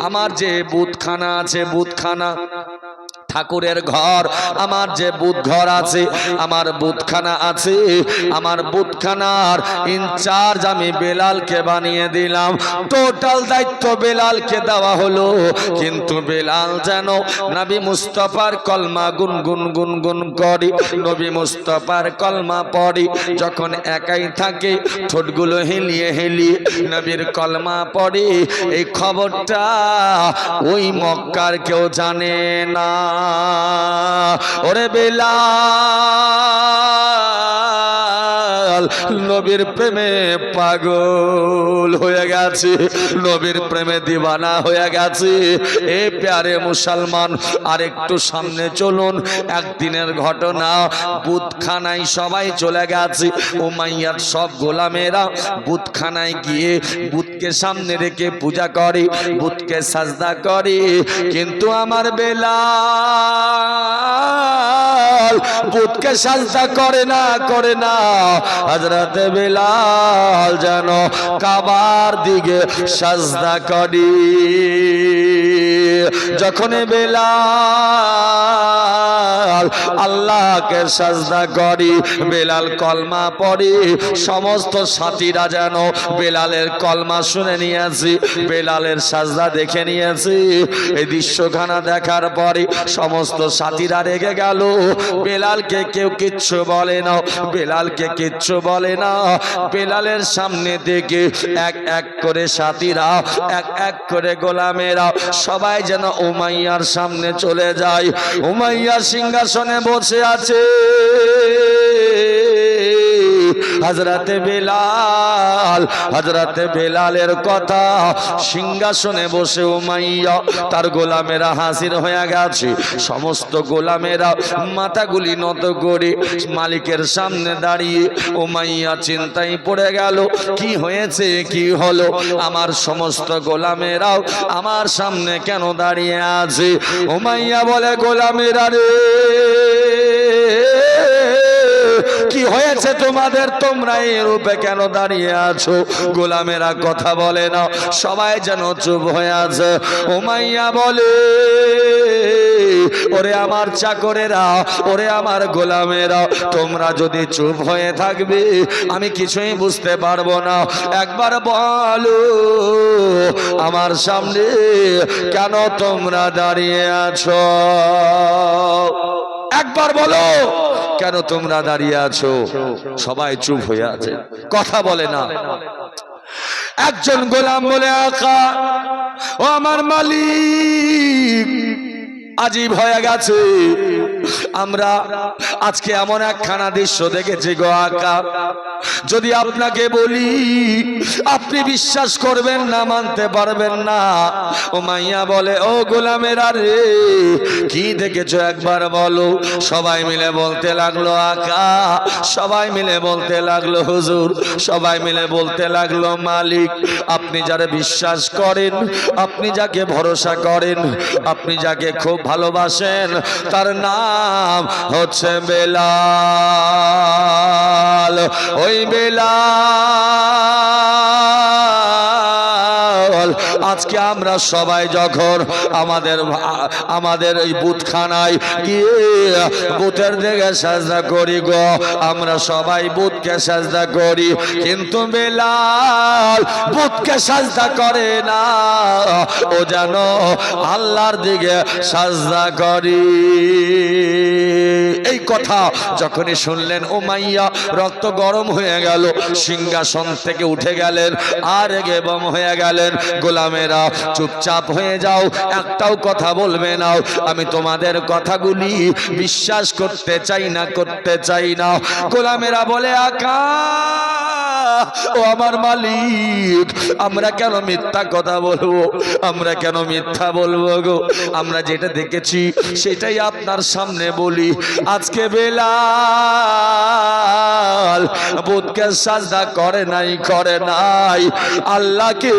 আমার যে বুতখানা আছে, বুতখানা ঠাকুরের ঘর, আমার যে বুথ ঘর আছে, আমার বুথখানা আছে, আমার বুথখানার ইনচার্জ আমি বেলালকে বানিয়ে দিলাম। টোটাল দায়িত্ব বেলালকে দেওয়া হলো। কিন্তু বেলাল যেন নবী মুস্তাফার কলমা গুনগুন গুনগুন করি, নবী মুস্তাফার কলমা পড়ি। যখন একাই থাকে, ঠোঁটগুলো হেলিয়ে হেলিয়ে নবীর কলমা পড়ে। এই খবরটা ওই মক্কার কেউ জানে না। ওরে বেলাল নবীর প্রেমে পাগল হয়ে গেছে, নবীর প্রেমে দিওয়ানা হয়ে গেছে। এ প্যারে মুসলমান, আর একটু সামনে চলুন। একদিনের ঘটনা, বুতখানায় সবাই চলে গেছে। উমাইয়ার সব গোলামেরা বুতখানায় গিয়ে বুতকে সামনে রেখে পূজা করে, বুতকে সাজদা করে। কিন্তু আমার বেলাল বুতকে সাজদা করে না, করে না। হযরতে বেলাল যেন কাবার দিকে সাজদা করে। যখন বেলাল আল্লাহকে সাজদা করি, বেলাল কলমা পড়ে, সমস্ত সাথীরা যেন বেলালের কলমা শুনে নিয়েছি, বেলালের সাজদা দেখে নিয়েছি। এই দৃশ্যখানা দেখার পরে সমস্ত সাথীরা রেগে গেল। বেলালকে কেউ কিচ্ছু বলে না, বেলালকে কিচ্ছু বলে না। বেলালের সামনে থেকে এক এক করে সাথীরা, এক এক করে গোলামেরা সবাই যেন উমাইয়ার সামনে চলে যায়। উমাইয়া সিংহাসনে বসে আছে, হযরতে বেলাল, হযরতে বেলালের কথা, সিংহাসনে বসে উমাইয়া, তার গোলামেরা হাজির হয়ে গেছে। সমস্ত গোলামেরা মাথাগুলি নত করে মালিকের সামনে দাঁড়িয়ে। উমাইয়া চিন্তায় পড়ে গেল, কি হয়েছে, কি হলো? আমার সমস্ত গোলামেরাও আমার সামনে কেন দাঁড়িয়ে আছে? উমাইয়া বলে, গোলামেরা রে, কি হয়েছে তোমাদের? তোমরা এই রূপে কেন দাঁড়িয়ে আছো? গোলামেরা কথা বলে না, সবাই যেন চুপ হয়ে আছে। উমাইয়া বলে, ওরে আমার চাকরেরা, ওরে আমার গোলামেরা, তোমরা যদি চুপ হয়ে থাকবে আমি কিছুই বুঝতে পারবো না। একবার বলো, আমার সামনে কেন তোমরা দাঁড়িয়ে আছো? একবার বলো, কেন তোমরা দাঁড়িয়ে আছো? সবাই চুপ হয়ে আছে, কথা বলে না। একজন গোলাম বলে, আকা, ও আমার মালিক, আজীব হয়ে গেছে। আমরা আজকে এমন একখানা দৃশ্য দেখেছি গো আকা, যদি আপনাকে বলি আপনি বিশ্বাস করবেন না, মানতে পারবেন না। উমাইয়া বলে, ও গোলামেরা রে, কি দেখেছো একবার বলো। সবাই মিলে বলতে লাগলো আকা, সবাই মিলে বলতে লাগলো হুজুর, সবাই মিলে বলতে লাগলো মালিক, আপনি যারা বিশ্বাস করেন, আপনি যাকে ভরসা করেন, আপনি যাকে খুব ভালোবাসেন, তার নাম হচ্ছে বেলাল। ওই বেলাল আজকে আমরা সবাই যখন আমাদের এই বুতখানায় গিয়ে বুতের দিকে সাজদা করি গো, আমরা সবাই বুতকে সাজদা করি, কিন্তু বেলাল বুতকে সাজদা করে না, ও যেন আল্লাহর দিকে সাজদা করি। এই কথা যখনই শুনলেন উমাইয়া রক্ত গরম হয়ে গেল, সিংহাসন থেকে উঠে গেলেন আর রেগে-বম হয়ে গেলেন। গোলামেরা চুপচাপ হয়ে যাও, একটাও কথা বলবে না, আমি তোমাদের কথাগুলি বিশ্বাস করতে চাই না, করতে চাই না। গোলামেরা বলে, আকা ও আমার মালিক, আমরা কেন মিথ্যা কথা বলবো, আমরা কেন মিথ্যা বলবো গো, আমরা যেটা দেখেছি সেটাই আপনার সামনে বলি। আজকে বেলাল বুতকে সাজদা করে নাই, করে নাই, আল্লাহকে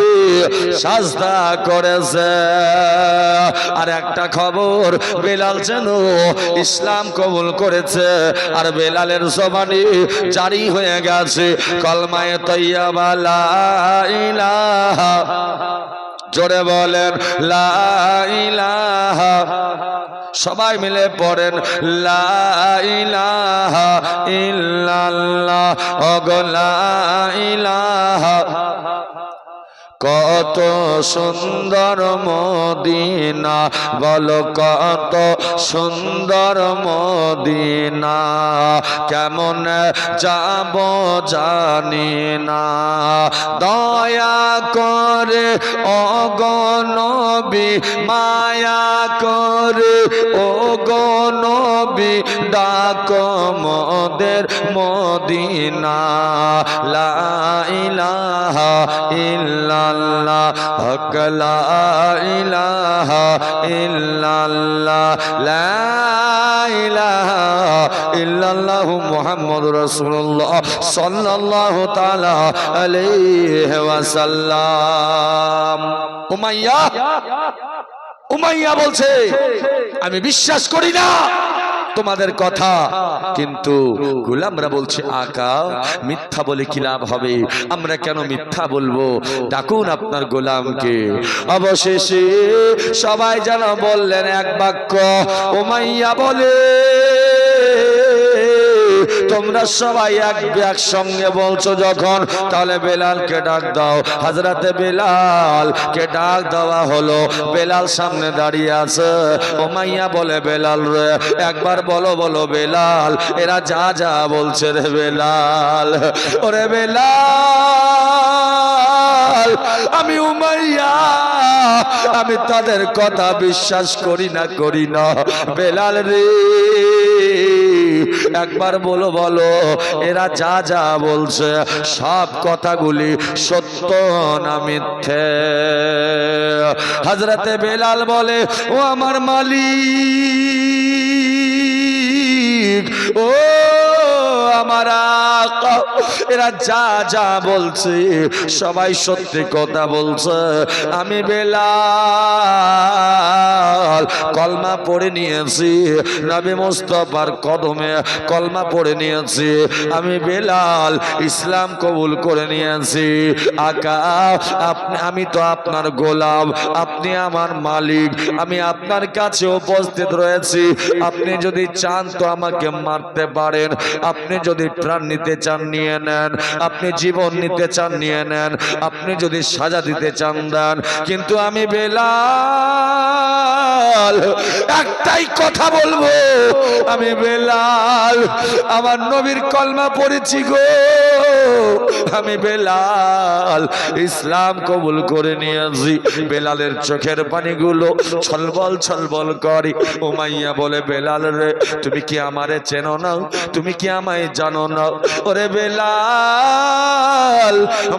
সাজদা করেছে। আর একটা খবর, বেলাল যেন ইসলাম কবুল করেছে, আর বেলালের জবানে জারি হয়ে গেছে কলমায়ে তৈয়বা লা ইলাহা, জোরে বলেন লা ইলাহা, সবাই মিলে পড়েন লা ইলাহা ইল্লাল্লাহ, ওগো লা ইলাহা। কত সুন্দর মদিনা, বলো কত সুন্দর মদিনা, কেমন যাব জানি না, দয়া করে ওগো নবী, মায়া করে ওগো নবী, ডাকো মোদের মদিনা, লা ইলাহা ইল্লাল্লাহ, হক লা ইলাহা ইল্লাল্লাহ, লা ইলাহা ইল্লাল্লাহু মুহাম্মাদুর রাসূলুল্লাহ সাল্লাল্লাহু তাআলা আলাইহি ওয়াসাল্লাম। উমাইয়া বলছে, আমি বিশ্বাস করি না তোমাদের কথা, কিন্তু গোলামরা বলছে আকা মিথ্যা বলে কি লাভ হবে, আমরা কেন মিথ্যা বলবো, ডাকুন আপনার গোলামকে। অবশেষে সবাই যেন বললেন এক বাক্য, উমাইয়া বলে, তোমরা সবাই একসঙ্গে বলছো যখন, তাহলে বেলালকে ডাক দাও। হযরতে বেলালকে ডাক দেওয়া হলো, বেলাল সামনে দাঁড়িয়ে আছে। উমাইয়া বলে, বেলাল রে একবার বলো, বলো বেলাল, এরা যা যা বলছে রে বেলাল, ওরে বেলাল, আমি উমাইয়া, আমি তাদের কথা বিশ্বাস করি না, করি না, বেলাল রে একবার বলো, বলো এরা যা যা বলছে সব কথাগুলি সত্য না মিথ্যে। হযরতে বেলাল বলে, ও আমার মালিক, ও আমার আকা, এরা যা যা বলছে সবাই সত্যি কথা বলছে। আমি বেলাল কলমা পড়ে নিয়েছি, নবী মুস্তাফার কদমে কলমা পড়ে নিয়েছি, আমি বেলাল ইসলাম কবুল করে নিয়েছি। আকা আমি তো আপনার গোলাম, আপনি আমার মালিক, আমি আপনার কাছে উপস্থিত রয়েছি, আপনি যদি চান তো আমাকে মারতে পারেন, আপনি যদি প্রাণ নিতে চান নিয়ে নিয়ে নেন, আপনি জীবন নিতে চান নিয়ে নেন, আপনি যদি সাজা দিতে চান দেন, কিন্তু আমি বেলাল একটাই কথা বলবো, আমি বেলাল আমার নবীর কলমা পড়েছি গো, আমি বেলাল ইসলাম কবুল করে নিয়েছি। বেলালের চোখের পানিগুলো ছলবল ছলবল করে। উমাইয়া বলে, বেলাল রে, তুমি কি আমারে চেনো না? তুমি কি আমায় জানো না? ওরে বেলাল,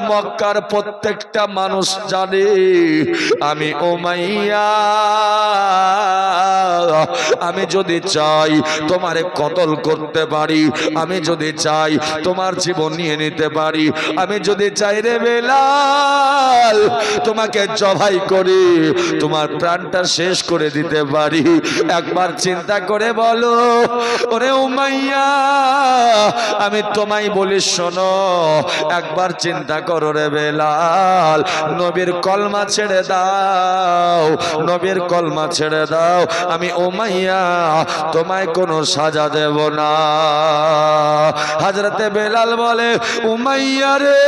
মক্কার প্রত্যেকটা মানুষ জানে আমি উমাইয়া। আমি যদি চাই তোমারে কতল করতে পারি, আমি যদি চাই তোমার জীবন নিয়ে নিতে পারি, আমি যদি চাই রে বেলাল তোমাকে জবাই করে তোমার প্রাণটা শেষ করে দিতে পারি। একবার চিন্তা করে বলো ওরে উমাইয়া, আমি তোমায় বলি শোনো, একবার চিন্তা করো রে বেলাল, নবীর কলমা ছেড়ে দাও, নবীর কলমা ছেড়ে দাও, আমি উমাইয়া তোমায় কোনো সাজা দেব না। হযরতে বেলাল বলে, উমাইয়া রে,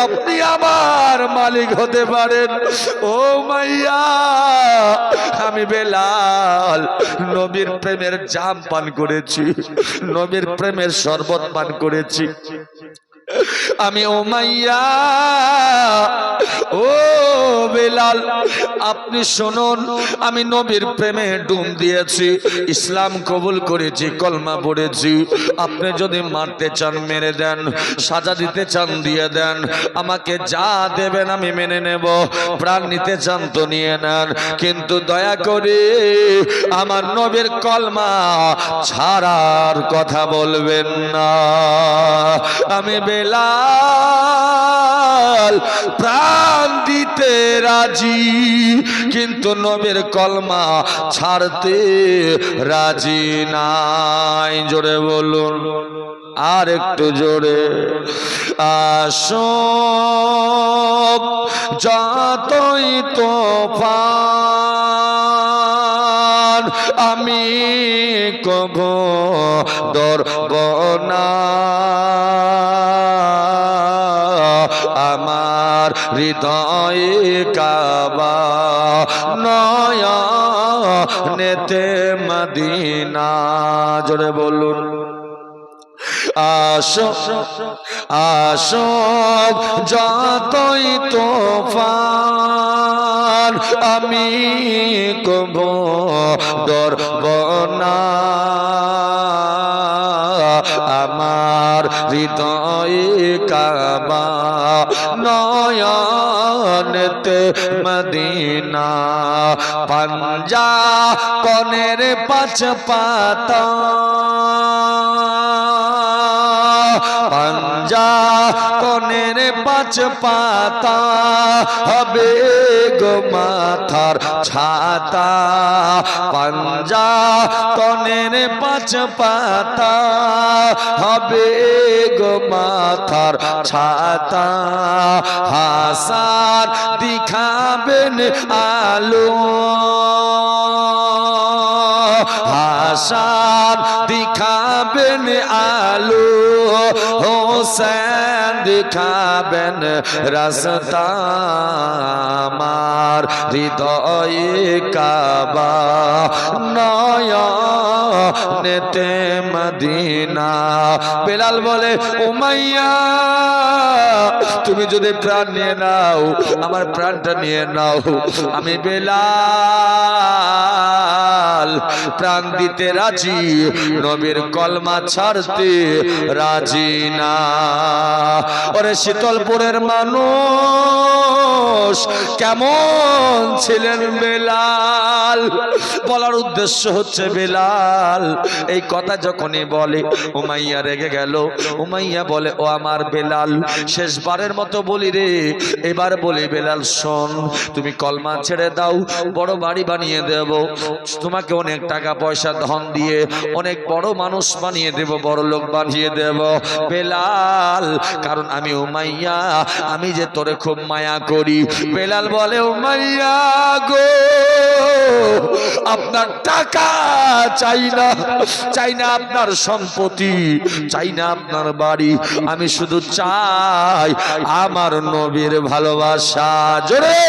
আপনি আমার মালিক হতে পারেন। ও মাইয়া, আমি বেলাল নবীর প্রেমের জাম পান করেছি, নবীর প্রেমের শরবত পান করেছি। আমি উমাইয়া, ও বেলাল আপনি শুনুন, আমি নবীর প্রেমে ডুব দিয়েছি, ইসলাম কবুল করেছি, কলমা পড়েছি। আপনি যদি মারতে চান মেরে দেন, সাজা দিতে চান দিয়ে দেন, আমাকে যা দেবেন আমি মেনে নেব, প্রাণ নিতে চান তো নিয়ে নেন, কিন্তু দয়া করে আমার নবীর কলমা ছাড়ার কথা বলবেন না। আমি বেলাল প্রাণ দিতে রাজি, কিন্তু নবীর কলমা ছাড়তে রাজি নাই। জোরে বলুন, আর একটু জোরে। আসো যতই তুফান, আমি কবু ডরব না, আমার হৃদয়ে কাবা, নয়নেতে মদিনা। জোরে বলুন, আসো আসো যতই তুফান, আমি কবু ডরব না, আমার হৃদয়ে কাবা, নয়নেতে মদিনা। পাঞ্জা কনের পাঁচ পাতা, পাঞ্জা কনের পাঁচ পাতা, হবে গো মাথার ছাতা। পাঞ্জা কনের পাঁচ পাতা, হবে গো মাথার ছাতা। হাসান দিখাবেন আলো, হাসান দিখাবেন আলো, হোসেন দিখাবেন রাস্তা, আমার হৃদয়ে কাবা, নয়নেতে মদিনা। বেলাল বলে, উমাইয়া তুমি যদি প্রাণ নিয়ে নাও, আমার প্রাণটা নিয়ে নাও, আমি বেলাল প্রাণ দিতে রাজি, নবীর কলমা ছাড়তে রাজি না। ওরে শীতলপুরের মানুষ কেমন ছিলেন বেলাল, বলার উদ্দেশ্য হচ্ছে বেলাল এই কথা যখনই বলে উমাইয়া রেগে গেল। উমাইয়া বলে, ও আমার বেলাল, শেষবারের মতো বলি রে, এবার বলি বেলাল শোন, তুমি কলমা ছেড়ে দাও, বড় বাড়ি বানিয়ে দেব, তোমাকে অনেক অনেক টাকা পয়সা ধন দিয়ে অনেক বড় মানুষ বানিয়ে দেব, বড় লোক বানিয়ে দেব বেলাল, কারণ আমি উমাইয়া, আমি যে তোরে খুব মায়া করি। বেলাল বলে উমাইয়া গো, আপনার টাকা চাই না, চাই না আপনার সম্পত্তি, চাই না আপনার বাড়ি, আমি শুধু চাই আমার নবীর ভালোবাসা। জোরে,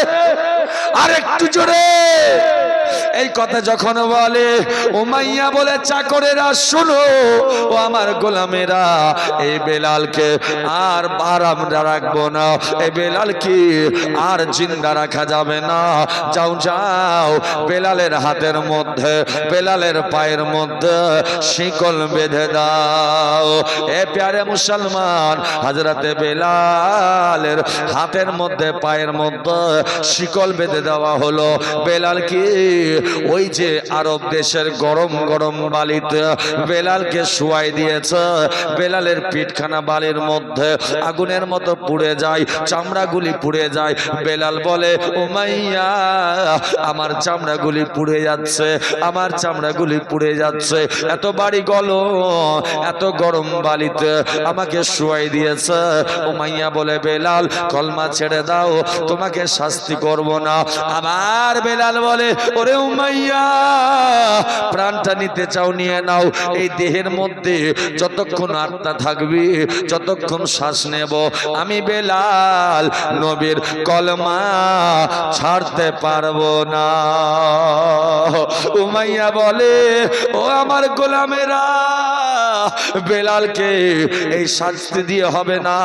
আরেকটু জোরে। এই কথা যখন বলে উমাইয়া বলে চাকরেরা শোনো, ও আমার গোলামেরা, এই বেলালকে আর আরাম রাখবো না, এই বেলালকে আর জিন্দা রাখা যাবে না। যাও যাও, বেলালের হাতের মধ্যে, বেলালের পায়ের মধ্যে শিকল বেঁধে দাও। এ প্যারে মুসলমান, হযরতে বেলালের হাতের মধ্যে পায়ের মধ্যে শিকল বেঁধে দেওয়া হলো। বেলাল কি ওই যে আরব দেশের গরম গরম বালিতে বেলালকে শুয়াই দিয়েছে। বেলালের পিঠখানা বালির মধ্যে আগুনের মতো পুড়ে যায়, চামড়াগুলি পুড়ে যায়। বেলাল বলে উমাইয়া, আমার চামড়াগুলি পুড়ে যাচ্ছে, আমার চামড়াগুলি পুড়ে যাচ্ছে, এত বাড়ি গরম, এত গরম বালিতে আমাকে শুয়াই দিয়েছে। উমাইয়া বলে বেলাল কলমা ছেড়ে দাও, তোমাকে শাস্তি করব না। আমার বেলাল বলে ওরে উমাইয়া, প্রাণটা নিতে চাও নিয়ে নাও, এই দেহের মধ্যে যতক্ষণ আত্মা থাকবে, যতক্ষণ শ্বাস নেব, আমি বেলাল নবীর কলমা ছাড়তে পারবো না। উমাইয়া বলে ও আমার গোলামেরা, বেলালকে এই শাস্তি দিয়ে হবে না,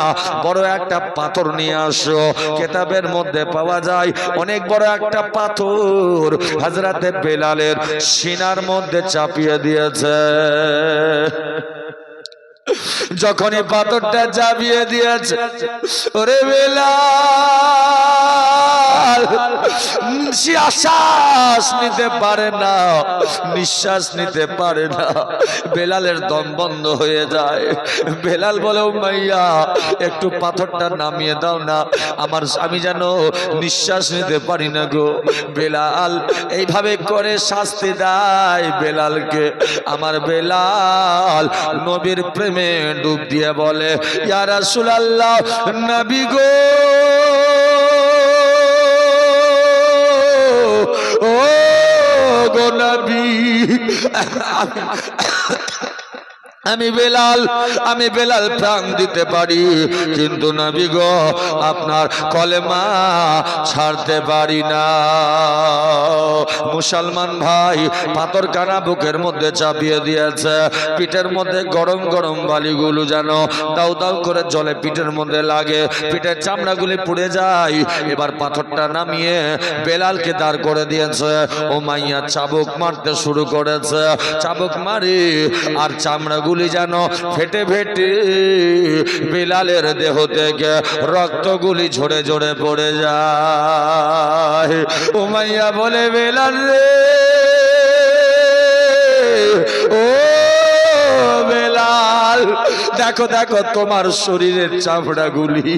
বড় একটা পাথর নিয়ে আসো। কিতাবের মধ্যে পাওয়া যায় অনেক বড় একটা পাথর হযরতে বেলালের সিনার মধ্যে চাপিয়ে দিয়েছে। যখনই পাথরটা চাপিয়ে দিয়েছে, ওরে বেলাল শ্বাস নিতে পারে না, নিঃশ্বাস নিতে পারে না, বেলালের দম বন্ধ হয়ে যায়। বেলাল বলে উমাইয়া, একটু পাথরটা নামিয়ে দাও না, আমি যেন নিঃশ্বাস নিতে পারি না গো। বেলাল এইভাবে করে শাস্তি দেয় বেলালকে। আমার বেলাল নবীর প্রেমে ডুব দিয়ে বলে ইয়া রাসূলুল্লাহ, নবী গো, ও গো নবী, আমি বেলাল প্রাণ দিতে পারি, কিন্তু নবী গো আপনার কলেমা ছাড়তে পারি না। মুসলমান ভাই পাথর কানা বুকের মধ্যে চাপিয়ে দিয়েছে, পিঠের মধ্যে গরম গরম বালিগুলো যেন দাউ দাউ করে জলে পিঠের মধ্যে লাগে, পিঠের চামড়াগুলি পুড়ে যায়। এবার পাথরটা নামিয়ে বেলালকে দাঁড় করে দিয়েছে। উমাইয়া চাবুক মারতে শুরু করেছে, চাবুক মারি আর চামড়াগুলি যেন ফেটে ফেটে বেলালের দেহ থেকে রক্তগুলি ঝরে ঝরে পড়ে যায়। উমাইয়া বলে বেলাল রে, ও বেলাল, দেখো দেখো তোমার শরীরের চামড়াগুলি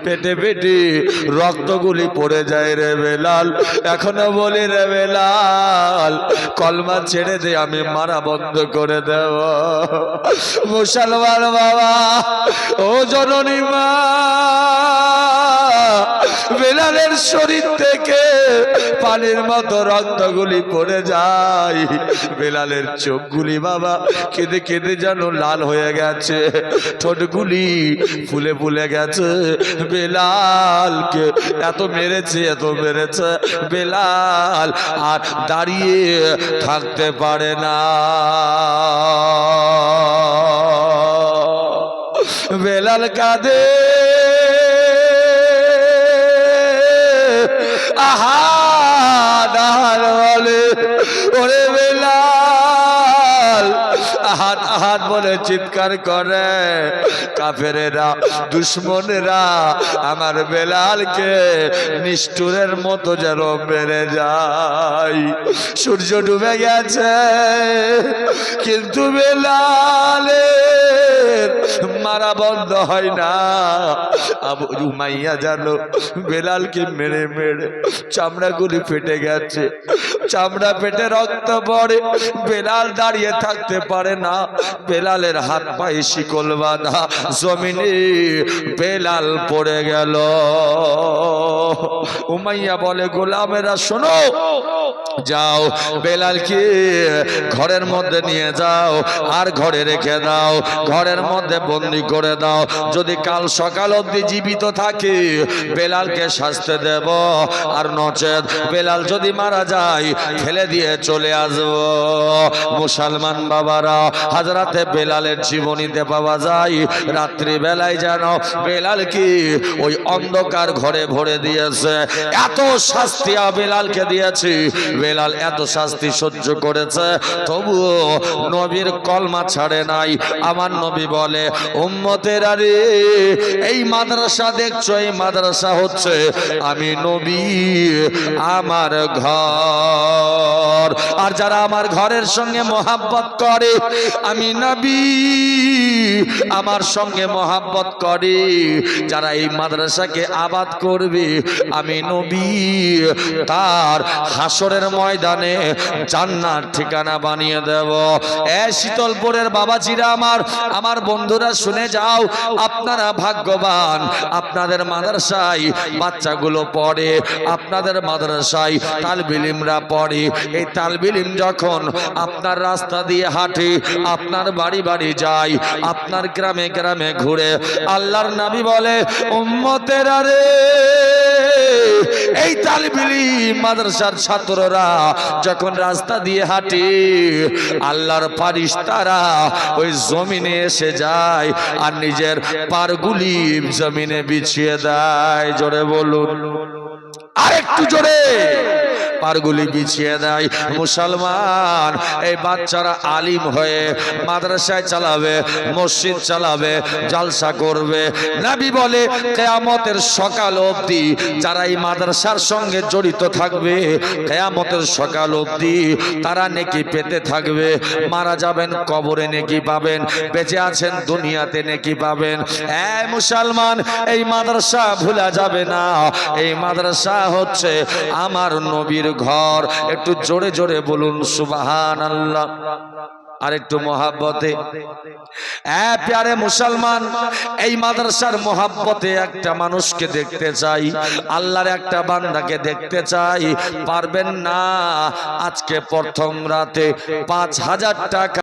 পেটে পেটে রক্তগুলি পড়ে যায় রে বেলাল। এখনো বলি রে বেলাল, কলমা ছেড়ে দে, আমি মারা বন্ধ করে দেব। মুসলমান বাবা, ও জননী মা, বেলালের শরীর থেকে পানির মতো রক্তগুলি পড়ে যায়। বেলালের চোখগুলি বাবা কেঁদে কেঁদে যেন লাল হয়ে গেছে, ঠোঁটগুলি ফুলে ফুলে গেছে। বেলালকে এত মেরেছে, এত মেরেছে, বেলাল আর দাঁড়িয়ে থাকতে পারে না। বেলাল কাঁদে, আহাদ আহাদ বলে, ওরে বেলাল, আহাদ আহাদ বলে চিৎকার করে। কাফেরেরা, দুশমনেরা আমার বেলালকে নিষ্ঠুরের মতো যেন মেরে যায়। সূর্য ডুবে গেছে, কিন্তু বেলালের মারা বন্ধ হয় না। আবু উমাইয়া জানো বেলালকে মেরে মেরে চামড়াগুলি ফেটে গেছে, চামড়া পেটে রক্ত পড়ে, বেলাল দাঁড়িয়ে থাকতে পারে না, বেলালের হাত পায়ে শিকল বাঁধা, জমিনে বেলাল পড়ে গেল। উমাইয়া বলে, গোলামেরা শোনো, যাও বেলালকে ঘরের মধ্যে নিয়ে যাও, আর ঘরে রেখে দাও, ঘরের মধ্যে বন্দি করে দাও। যদি কাল সকাল অবধি জীবিত থাকে বেলালকে শাস্তি দেব, আর নচেত বেলাল যদি মারা যায় ফেলে দিয়ে চলে আসবো। মুসলমান বাবারা, হাজরাতে বেলালের জীবনীতে পাওয়া যায় রাত্রি বেলায় যেন বেলালকে ওই অন্ধকার ঘরে ভরে দিয়েছে। এত শাস্তি বেলালকে দিয়েছে, বেলাল এত শাস্তি সহ্য করেছে, তবুও নবীর কলমা ছাড়ে নাই। আমার নবী বলে, উম্মতেরা রে, এই মাদ্রাসা দেখছো, এই মাদ্রাসা হচ্ছে আমি নবী আমার ঘর। আর যারা আমার ঘরের সঙ্গে মোহাব্বত করে, আমি নবী আমার সঙ্গে মোহাব্বত করে, যারা এই মাদ্রাসাকে আবাদ করবে, আমি নবী তার হাসরের ময়দানে জান্নাত ঠিকানা বানিয়ে দেব। এ শীতলপুরের বাবাজিরা আমার, আমার বন্ধুরা শুনে যাও, আপনারা ভাগ্যবান, আপনাদের মাদ্রাসায় বাচ্চাগুলো পড়ে, আপনাদের মাদ্রাসায় তালবে ইলমরা পড়ে। এই তালবে ইলম যখন আপনার রাস্তা দিয়ে হাঁটে, আপনার বাড়ি বাড়ি যায়, আপনার গ্রামে গ্রামে ঘুরে, আল্লাহর নবী বলে, উম্মতেরা রে, এই তালবে ইলম মাদ্রাসার ছাত্ররা যখন রাস্তা দিয়ে হাঁটে, আল্লাহর ফারিস্তারা ওই জমিনে এসে যায় আর নিজের পারগুলি জমিনে বিছিয়ে দেয়। জোরে বলুন, আরেকটু জোরে। পারগুলি বিছিয়ে দেয়। মুসলমান, এই বাচ্চারা আলিম হয়ে মাদ্রাসায় চালাবে, মসজিদ চালাবে, জালসা করবে। নবী বলে, কিয়ামতের সকাল অবধি যারা এই মাদ্রাসার সঙ্গে জড়িত থাকবে, কিয়ামতের সকাল অবধি তারা নেকি পেতে থাকবে। মারা যাবেন কবরে নেকি পাবেন, বেঁচে আছেন দুনিয়াতে নেকি পাবেন। এ মুসলমান, এই মাদ্রাসা ভুলা যাবে না। এই মাদ্রাসা হচ্ছে আমার নবীর ঘর। একটু জোরে জোরে বলুন সুবহানাল্লাহ। আর একটু মহাব্বতে। প্যারে মুসলমান, এই মাদ্রাসার মহাব্বতে একটা মানুষকে দেখতে চাই, আল্লাহর একটা বান্দাকে দেখতে চাই। পারবেন না? আজকে প্রথম রাতে ৫,০০০ টাকা